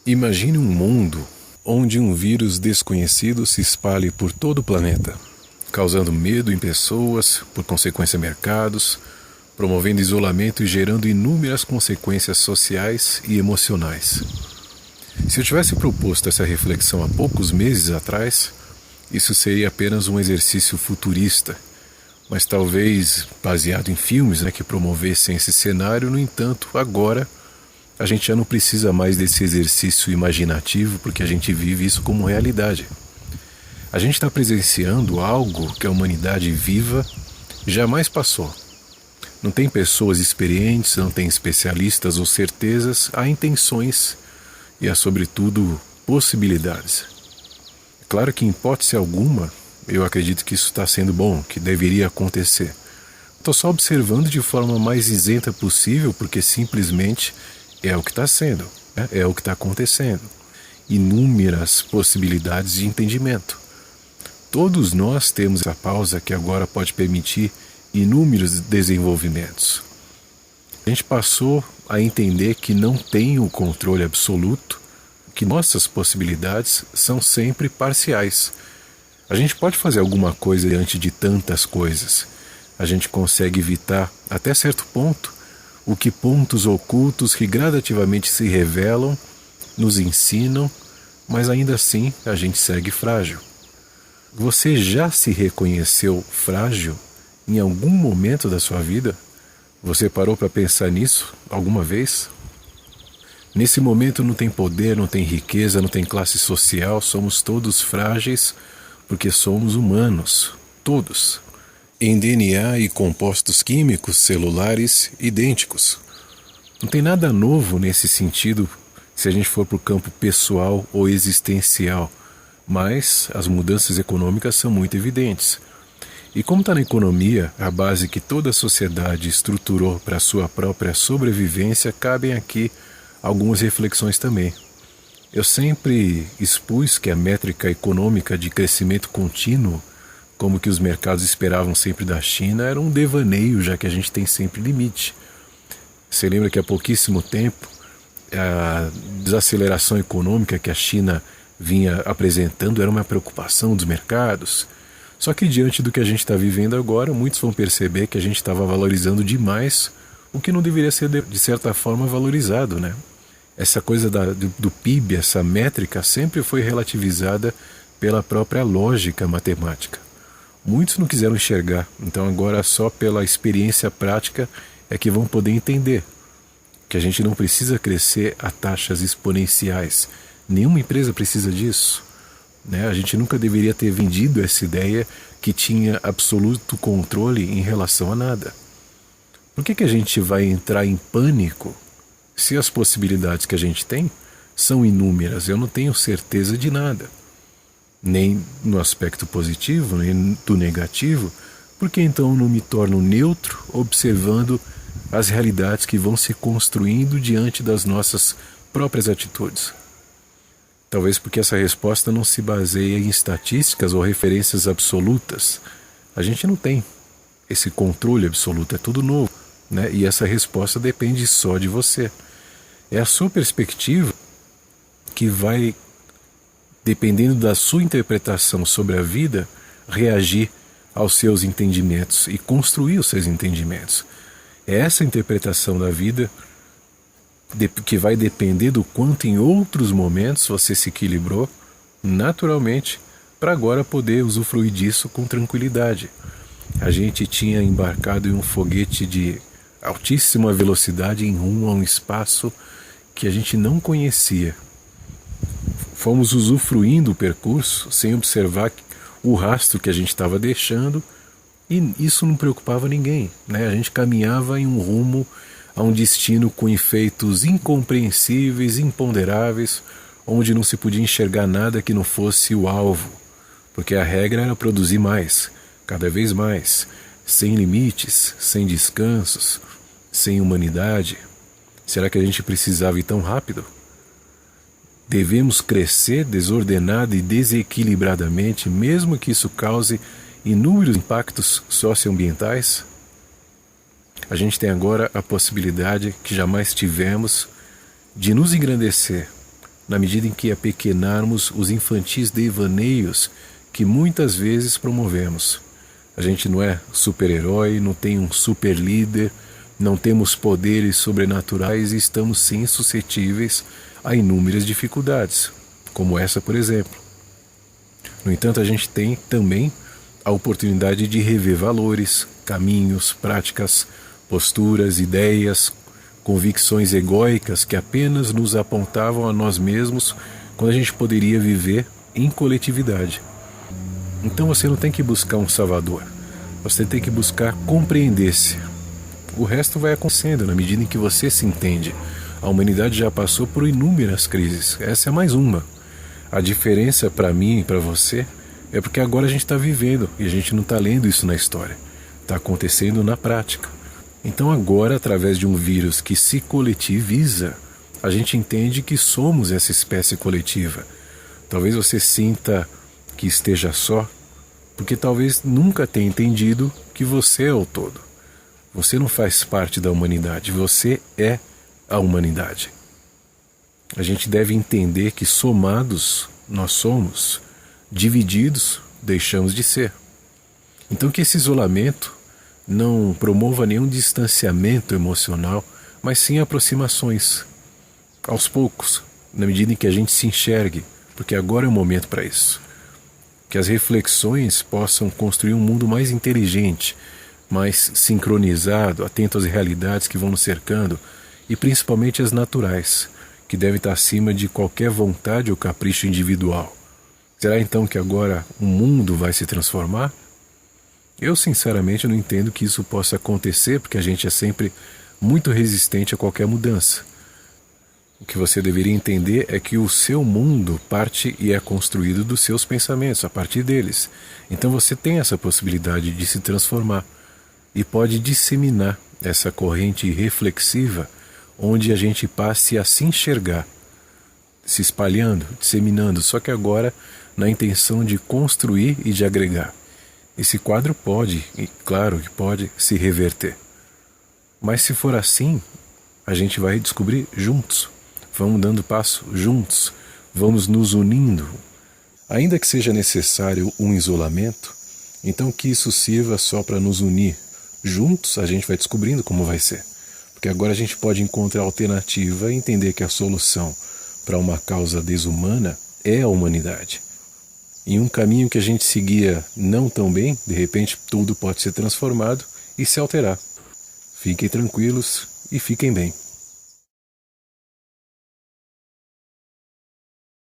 Imagine um mundo onde um vírus desconhecido se espalhe por todo o planeta, causando medo em pessoas, por consequência mercados, promovendo isolamento e gerando inúmeras consequências sociais e emocionais. Se eu tivesse proposto essa reflexão há poucos meses atrás, isso seria apenas um exercício futurista, mas talvez baseado em filmes que promovessem esse cenário. No entanto, agora a gente já não precisa mais desse exercício imaginativo, porque a gente vive isso como realidade. A gente está presenciando algo que a humanidade viva jamais passou. Não tem pessoas experientes, não tem especialistas ou certezas, há intenções e há, sobretudo, possibilidades. É claro que, em hipótese alguma, eu acredito que isso está sendo bom, que deveria acontecer. Estou só observando de forma mais isenta possível, porque simplesmente é o que está sendo, é o que está acontecendo. Inúmeras possibilidades de entendimento. Todos nós temos essa pausa que agora pode permitir inúmeros desenvolvimentos. A gente passou a entender que não tem o controle absoluto, que nossas possibilidades são sempre parciais. A gente pode fazer alguma coisa diante de tantas coisas. A gente consegue evitar, até certo ponto, o que pontos ocultos que gradativamente se revelam, nos ensinam, mas ainda assim a gente segue frágil. Você já se reconheceu frágil em algum momento da sua vida? Você parou para pensar nisso alguma vez? Nesse momento não tem poder, não tem riqueza, não tem classe social, somos todos frágeis porque somos humanos, todos. Em DNA e compostos químicos celulares idênticos. Não tem nada novo nesse sentido se a gente for para o campo pessoal ou existencial, mas as mudanças econômicas são muito evidentes. E como está na economia, a base que toda a sociedade estruturou para a sua própria sobrevivência, cabem aqui algumas reflexões também. Eu sempre expus que a métrica econômica de crescimento contínuo, como que os mercados esperavam sempre da China, era um devaneio, já que a gente tem sempre limite. Você lembra que há pouquíssimo tempo a desaceleração econômica que a China vinha apresentando era uma preocupação dos mercados? Só que diante do que a gente está vivendo agora, muitos vão perceber que a gente estava valorizando demais o que não deveria ser, de certa forma, valorizado, né? Essa coisa do PIB, essa métrica, sempre foi relativizada pela própria lógica matemática. Muitos não quiseram enxergar, então agora só pela experiência prática é que vão poder entender que a gente não precisa crescer a taxas exponenciais. Nenhuma empresa precisa disso. A gente nunca deveria ter vendido essa ideia que tinha absoluto controle em relação a nada. Por que a gente vai entrar em pânico se as possibilidades que a gente tem são inúmeras? Eu não tenho certeza de nada, nem no aspecto positivo, nem do negativo. Por que então eu não me torno neutro observando as realidades que vão se construindo diante das nossas próprias atitudes? Talvez porque essa resposta não se baseia em estatísticas ou referências absolutas. A gente não tem esse controle absoluto, é tudo novo, e essa resposta depende só de você. É a sua perspectiva que vai, dependendo da sua interpretação sobre a vida, reagir aos seus entendimentos e construir os seus entendimentos. É essa interpretação da vida que vai depender do quanto em outros momentos você se equilibrou naturalmente para agora poder usufruir disso com tranquilidade. A gente tinha embarcado em um foguete de altíssima velocidade em rumo a um espaço que a gente não conhecia. Fomos usufruindo o percurso sem observar o rastro que a gente estava deixando, e isso não preocupava ninguém, A gente caminhava em um rumo a um destino com efeitos incompreensíveis, imponderáveis, onde não se podia enxergar nada que não fosse o alvo, porque a regra era produzir mais, cada vez mais, sem limites, sem descansos, sem humanidade. Será que a gente precisava ir tão rápido? Devemos crescer desordenada e desequilibradamente, mesmo que isso cause inúmeros impactos socioambientais? A gente tem agora a possibilidade que jamais tivemos de nos engrandecer na medida em que apequenarmos os infantis devaneios que muitas vezes promovemos. A gente não é super-herói, não tem um super-líder, não temos poderes sobrenaturais e estamos sim suscetíveis a inúmeras dificuldades, como essa, por exemplo. No entanto, a gente tem também a oportunidade de rever valores, caminhos, práticas, posturas, ideias, convicções egóicas que apenas nos apontavam a nós mesmos quando a gente poderia viver em coletividade. Então você não tem que buscar um salvador, você tem que buscar compreender-se. O resto vai acontecendo na medida em que você se entende. A humanidade já passou por inúmeras crises, essa é mais uma. A diferença para mim e para você é porque agora a gente está vivendo e a gente não está lendo isso na história, está acontecendo na prática. Então agora, através de um vírus que se coletiviza, a gente entende que somos essa espécie coletiva. Talvez você sinta que esteja só, porque talvez nunca tenha entendido que você é o todo. Você não faz parte da humanidade, você é a humanidade. A gente deve entender que somados nós somos, divididos deixamos de ser. Então que esse isolamento não promova nenhum distanciamento emocional, mas sim aproximações, aos poucos, na medida em que a gente se enxergue, porque agora é o momento para isso. Que as reflexões possam construir um mundo mais inteligente, mais sincronizado, atento às realidades que vão nos cercando e principalmente as naturais, que devem estar acima de qualquer vontade ou capricho individual. Será então que agora o mundo vai se transformar? Eu sinceramente não entendo que isso possa acontecer, porque a gente é sempre muito resistente a qualquer mudança. O que você deveria entender é que o seu mundo parte e é construído dos seus pensamentos, a partir deles. Então você tem essa possibilidade de se transformar e pode disseminar essa corrente reflexiva onde a gente passe a se enxergar, se espalhando, disseminando, só que agora na intenção de construir e de agregar. Esse quadro pode, e claro que pode, se reverter. Mas se for assim, a gente vai descobrir juntos. Vamos dando passo juntos, vamos nos unindo. Ainda que seja necessário um isolamento, então que isso sirva só para nos unir. Juntos a gente vai descobrindo como vai ser. Porque agora a gente pode encontrar alternativa e entender que a solução para uma causa desumana é a humanidade. Em um caminho que a gente seguia não tão bem, de repente tudo pode ser transformado e se alterar. Fiquem tranquilos e fiquem bem.